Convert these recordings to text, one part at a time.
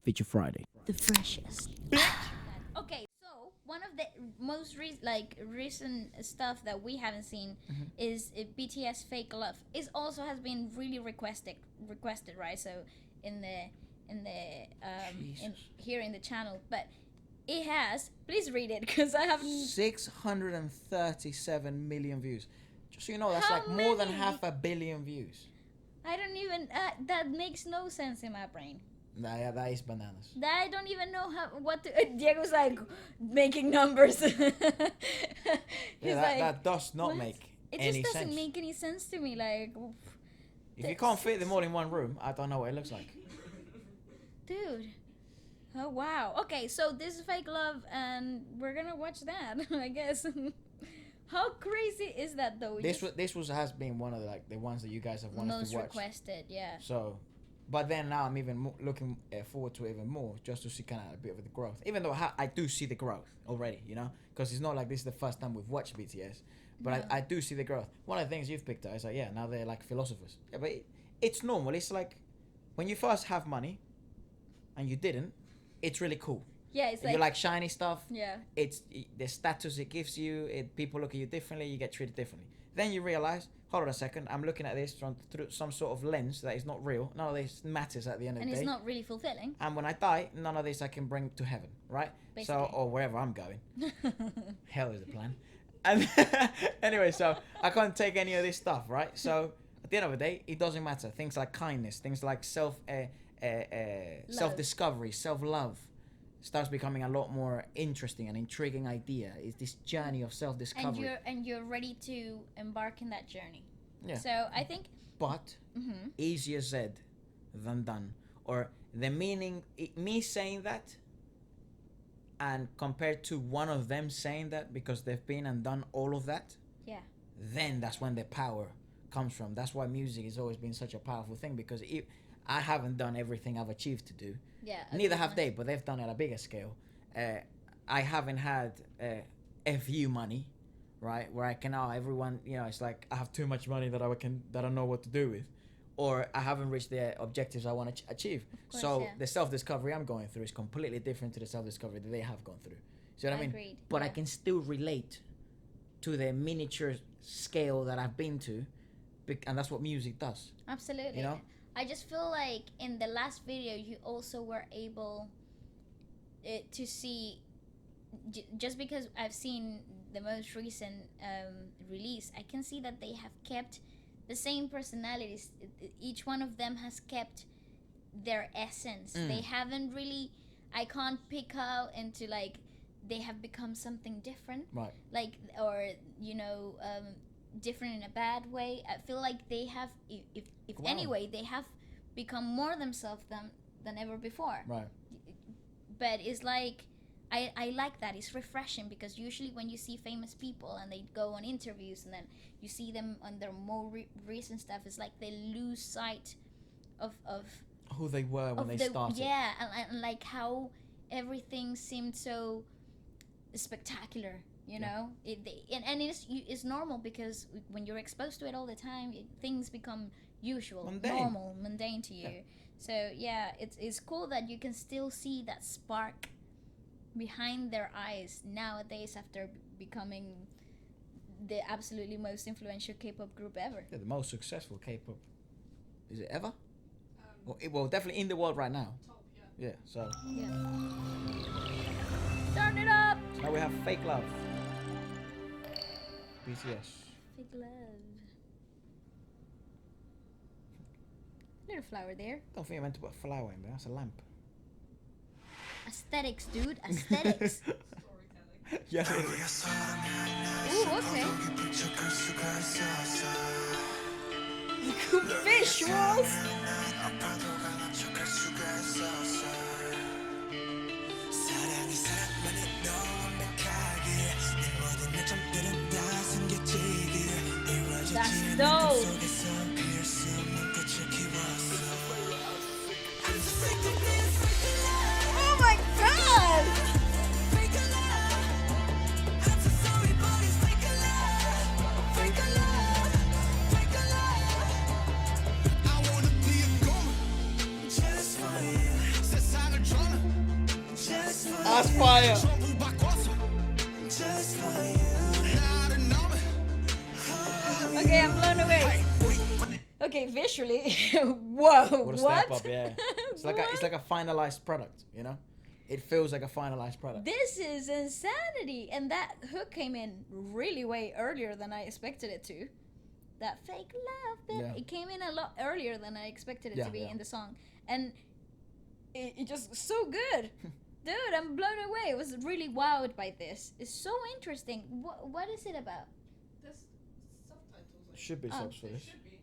Feature Friday. The freshest. Okay, so one of the most recent stuff that we haven't seen is BTS Fake Love. It also has been really requested, right? So in the here in the channel, but it has. Please read it because I haven't. 637 million views. Just so you know, that's How like more than many? 500 million views. I don't even. That makes no sense in my brain. Nah, yeah, that is bananas. I don't even know what to. Diego's like making numbers. He's that does not what? make It any just doesn't sense. make any sense to me. Like, If you can't fit them all in one room, I don't know what it looks like. dude. Oh wow. Okay, so this is Fake Love, and we're gonna watch that. I guess. How crazy is that though? This has been one of the ones that you guys have wanted most to watch. requested, yeah. So, but then now I'm even looking forward to it even more, just to see kind of a bit of the growth. Even though I do see the growth already, you know, because it's not like this is the first time we've watched BTS, but No. I do see the growth. One of the things you've picked out is like, yeah, now they're like philosophers. Yeah, but it's normal. It's like when you first have money, and you didn't, it's really cool. Yeah, it's If you like shiny stuff. Yeah. It's the status it gives you. People look at you differently. You get treated differently. Then you realize, hold on a second, I'm looking at this through some sort of lens that is not real. None of this matters at the end of And the day. it's not really fulfilling. And when I die, none of this I can bring to heaven, right? Basically. So, or wherever I'm going. Hell is the plan. And anyway, so I can't take any of this stuff, right? So at the end of the day, it doesn't matter. Things like kindness, things like self-discovery, self-love starts becoming a lot more interesting and intriguing idea. Is this journey of self-discovery. And you're ready to embark in that journey. Yeah. So I think. But easier said than done. Or the meaning, me saying that, and compared to one of them saying that because they've been and done all of that. Yeah. Then that's when the power comes from. That's why music has always been such a powerful thing, because I haven't done everything I've achieved to do. Yeah. Neither have they, but they've done it at a bigger scale. I haven't had FU money, right? Where I can everyone, you know, it's like I have too much money that I don't know what to do with, or I haven't reached the objectives I want to achieve. Course, so yeah. the self-discovery I'm going through is completely different to the self-discovery that they have gone through. See what I mean? Agreed, But I yeah. can still relate to the miniature scale that I've been to, and that's what music does. Absolutely. You know? I just feel like in the last video you also were able to see, just because I've seen the most recent release, I can see that they have kept the same personalities. Each one of them has kept their essence. They haven't really, I can't pick out into like they have become something different, Right. like, or you know, different in a bad way. I feel like they have, if Wow. anyway, they have become more themselves than ever before. Right. But it's like I like that. It's refreshing, because usually when you see famous people and they go on interviews and then you see them on their more recent stuff, it's like they lose sight of Who they were when they started. Yeah, and like how everything seemed so spectacular, you know. And it's normal, because when you're exposed to it all the time, things become usual, Mundane. normal, mundane to you. Yeah. So yeah, it's cool that you can still see that spark behind their eyes nowadays after becoming the absolutely most influential K-pop group ever. Yeah, the most successful K-pop. Is it ever? Well, definitely in the world right now. Top, Yeah, so Yeah. Turn it up. now we have Fake Love. BTS. Fake love. Little flower there. Don't think I meant to put a flower in there. That's a lamp. Aesthetics, dude. Aesthetics. Storytelling. Yes, it is. Ooh, okay. Visuals. That's dope. Oh my god! That's fire. Okay, I'm blown away. Okay, visually, whoa, What a what? step up, yeah. It's like a finalized product, you know? It feels like a finalized product. This is insanity, and that hook came in really way earlier than I expected it to. That fake love bit, Yeah. it came in a lot earlier than I expected it Yeah, to be yeah. in the song, and it just so good. Dude, I'm blown away. I was really wowed by this. It's so interesting. What is it about? There's subtitles. Like, Should be Oh. subs for there this. should be.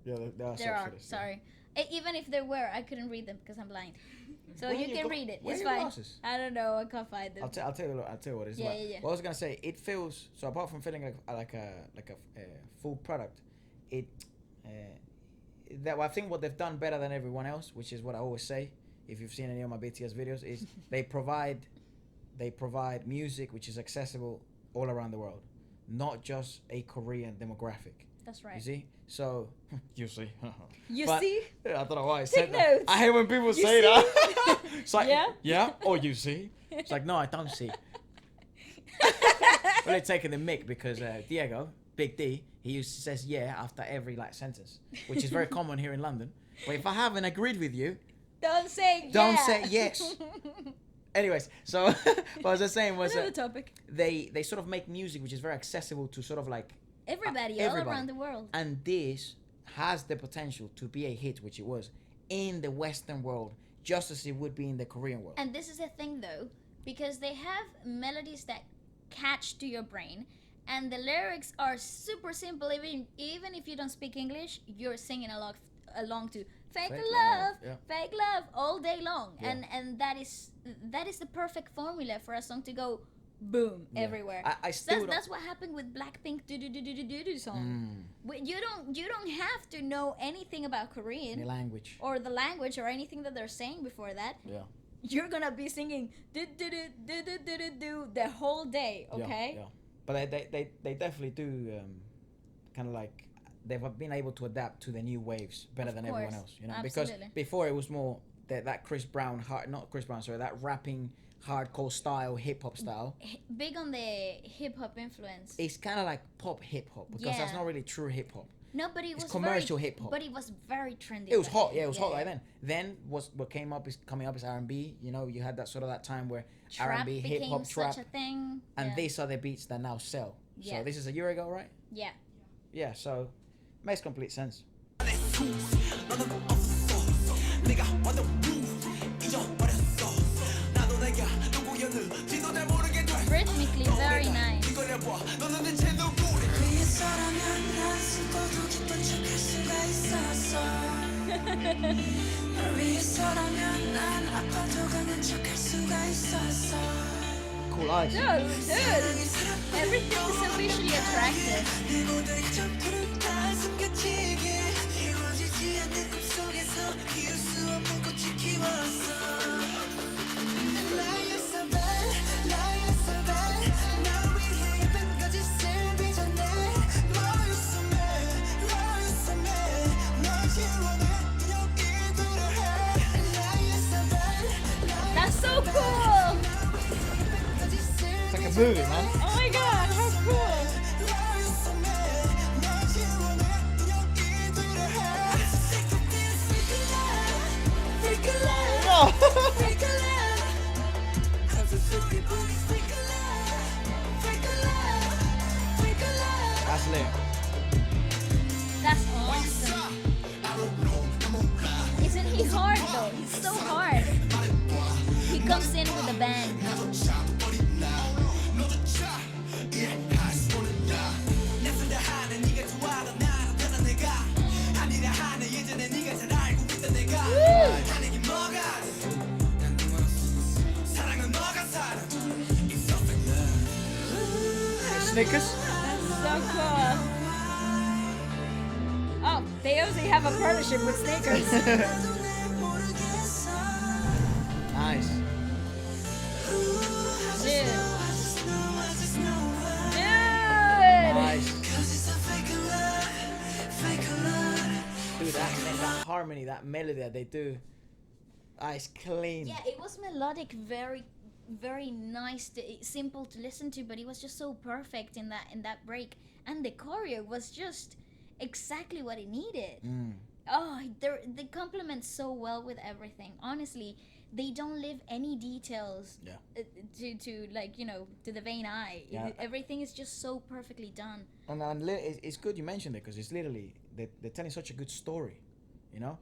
Yeah, there are There subs are. for this. yeah. Sorry. Even if there were, I couldn't read them because I'm blind. So Where you you can got- read it. where It's are your fine. glasses? I don't know. I can't find them. I'll tell you what it is. Yeah, like. yeah, yeah. What I was gonna say, it feels so. Apart from feeling like a full product, it that I think what they've done better than everyone else, which is what I always say. If you've seen any of my BTS videos, is they provide music which is accessible all around the world, not just a Korean demographic. That's right. You see? So you see. You But- see? Yeah, I don't know why I Take said that. notes. I hate when people You say see? that. It's like, Yeah? yeah? Oh, you see? It's like, no, I don't see. Well, they're taking the mic because Diego, Big D, says yeah after every like sentence, which is very common here in London. But if I haven't agreed with you, Don't say Don't yeah. say yes. anyways, so what I was just saying was Another topic. they sort of make music which is very accessible to sort of like, Everybody, everybody. all around the world. and this has the potential to be a hit, which it was, in the Western world, just as it would be in the Korean world. And this is the thing though, because they have melodies that catch to your brain, and the lyrics are super simple. Even if you don't speak English, you're singing along to fake Fake love, love, yeah. fake love all day long. Yeah. And that is the perfect formula for a song to go boom Yeah. everywhere. I still That's what happened with Blackpink do song. Mm, You don't have to know anything about Korean the language. or the language or anything that they're saying before that. Yeah. You're gonna be singing do the whole day, okay? Yeah. But they definitely do kind of like, they've been able to adapt to the new waves better Of than everyone course. else, you know. Absolutely. Because before it was more that Chris Brown, that rapping hardcore style, hip hop style. Big on the hip hop influence. It's kind of like pop hip hop because that's Yeah. not really true hip hop. No, but it was commercial very, hip-hop. But it was very trendy. It was back hot, then. yeah, it was hot like then. Then what coming up is R&B. You know, you had that time where Trap R&B, became hip hop, trap, such a thing. and yeah. these are the beats that now sell. Yeah. So this is a year ago, right? Yeah. Yeah, so makes complete sense. Rhythmically very nice. Cool eyes. Dude, everything is so visually attractive. That's so cool! It's like a movie, man. Oh my god, how cool! That's lit. That's awesome. Isn't he hard though? He's so hard. He comes in with a bang. Snickers. That's so cool. Oh, they obviously have a partnership with Snickers. Nice. Dude. Nice. Dude, that harmony, that melody that they do, it's clean. Yeah, it was melodic very very nice, simple to listen to, but it was just so perfect in that break, and the choreo was just exactly what it needed. Oh, they complement so well with everything. Honestly, they don't leave any details. Yeah. To like, you know, to the vain eye. Yeah. Everything is just so perfectly done. And it's good you mentioned it, because it's literally they're telling such a good story, you know,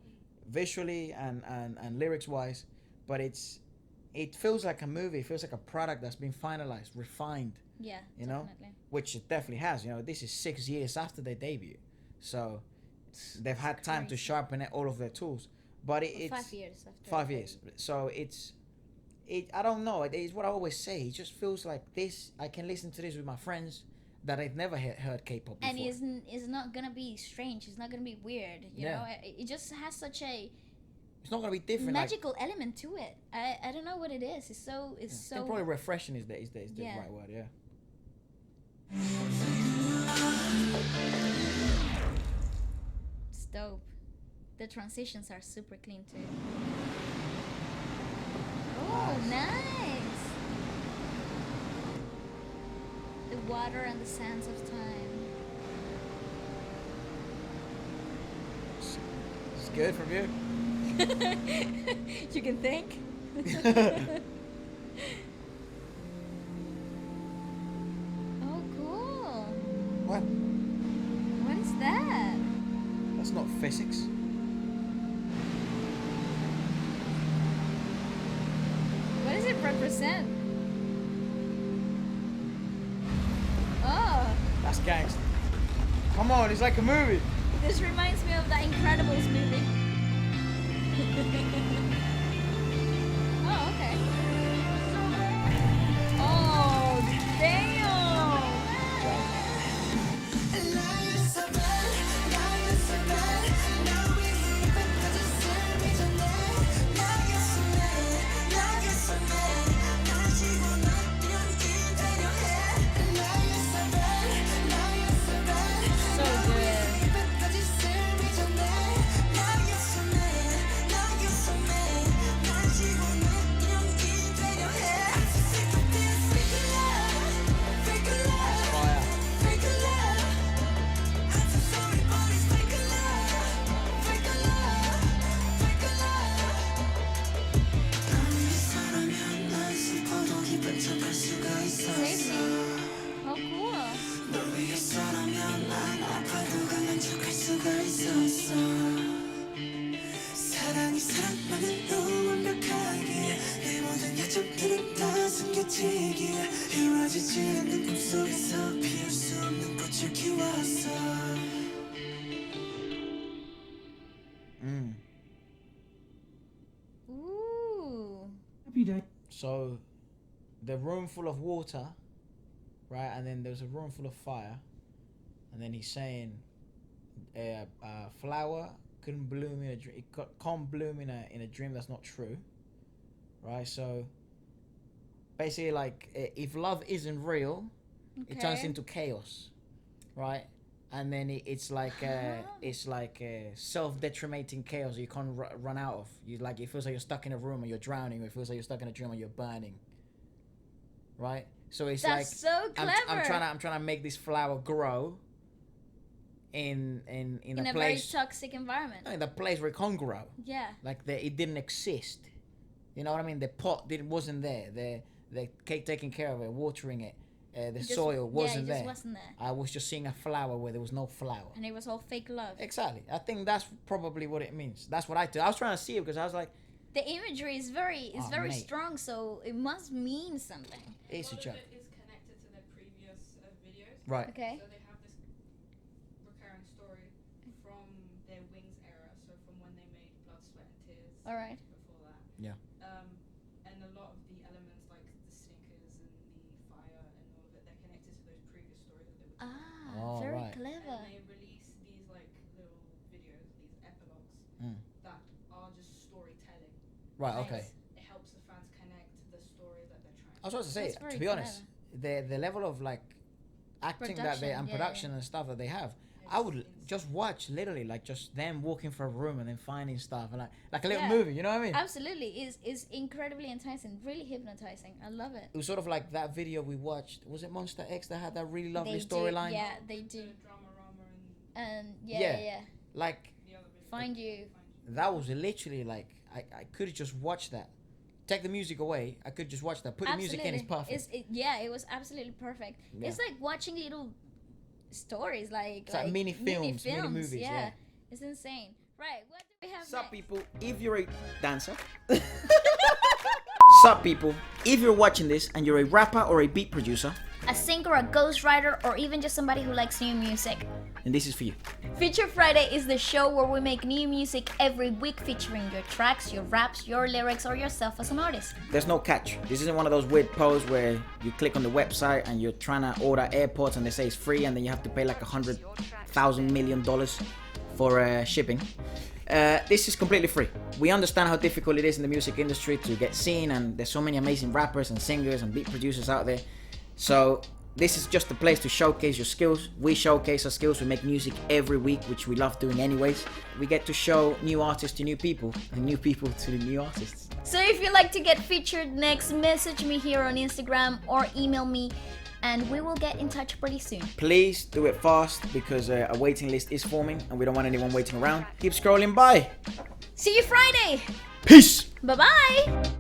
visually and lyrics wise, but it feels like a movie. It feels like a product that's been finalized, refined. Yeah, you know, definitely. which it definitely has. You know, this is 6 years after their debut, so they've had time to crazy. sharpen all of their tools. But it's 5 years after. 5 years. So I don't know. It's what I always say. It just feels like this. I can listen to this with my friends that I've never heard K-pop before. And it's not gonna be strange. It's not gonna be weird. You know, it just has such a It's not gonna be different. magical element to it. I don't know what it is. It's so Probably refreshing is the Yeah. right word. Yeah. It's dope. The transitions are super clean too. Oh, nice. The water and the sands of time. It's good from you. You can think. Oh, cool. What? What is that? That's not physics. What does it represent? Oh, That's gangster. Come on, it's like a movie. this reminds me of the Incredibles movie. Oh, okay. Oh, damn. So good. That's fire. Crazy. How cool. Mm. Ooh. So, the room full of water, right, and then there's a room full of fire, and then he's saying, flower couldn't bloom in a dream. Can't bloom in a dream that's not true, right? So, basically, like if love isn't real, it turns Okay. into chaos, right? And then it's like self-detrimenting chaos you can't run out of. You like it feels like you're stuck in a room and you're drowning, or it feels like you're stuck in a dream and you're burning, right? So it's That's so clever. I'm trying to make this flower grow in in a a very place, toxic environment. in the place where it can't grow. Yeah. Like it didn't exist. You know what I mean? The pot wasn't there. The cake taking care of it, watering it, the Just- soil wasn't yeah, it there. just wasn't there. I was just seeing a flower where there was no flower. And it was all fake love. Exactly. I think that's probably what it means. That's what I did. I was trying to see it because I was like, The imagery is very Oh, very mate. strong, so it must mean something. it's a lot joke. of it is connected to their previous videos. Right. Okay. So they have this recurring story from their Wings era, so from when they made Blood, Sweat and Tears. All right. Before that. Yeah. And a lot of the elements like the stinkers and the fire and all of it, they're connected to those previous stories that they were telling. Oh, Very right. clever. And they release these like little videos, these epilogues Mm. that are just storytelling. Right. Nice. Okay. It helps the fans connect to the story that they're trying. I was about to say, That's very to be honest, the level of like acting that they Production, and yeah, production yeah. and stuff that they have, I would just watch literally like just them walking for a room and then finding stuff and like a little movie, you know what I mean? Absolutely, is incredibly enticing, really hypnotizing. I love it. It was sort of like that video we watched. Was it Monster X that had that really lovely They do, storyline? yeah, they do. Drama Rama And Yeah. Like and the other video. find you. that was literally like I could have just watched that. Take the music away, I could just watch that. Put the music in, it's perfect. It was absolutely perfect. Yeah. It's like watching little stories, like It's like mini films, mini movies, yeah. It's insane. Right, what do we have Sup next? people, if you're a dancer. Sup people, if you're watching this and you're a rapper or a beat producer, A singer, a ghostwriter, or even just somebody who likes new music. then this is for you. Feature Friday is the show where we make new music every week featuring your tracks, your raps, your lyrics, or yourself as an artist. There's no catch. This isn't one of those weird posts where you click on the website and you're trying to order AirPods and they say it's free and then you have to pay like $100,000 million for shipping. This is completely free. We understand how difficult it is in the music industry to get seen, and there's so many amazing rappers and singers and beat producers out there. So this is just a place to showcase your skills. We showcase our skills. We make music every week, which we love doing anyways. We get to show new artists to new people and new people to the new artists. So if you'd like to get featured next, message me here on Instagram or email me and we will get in touch pretty soon. Please do it fast because a waiting list is forming and we don't want anyone waiting around. Keep scrolling by. See you Friday! Peace! Bye-bye!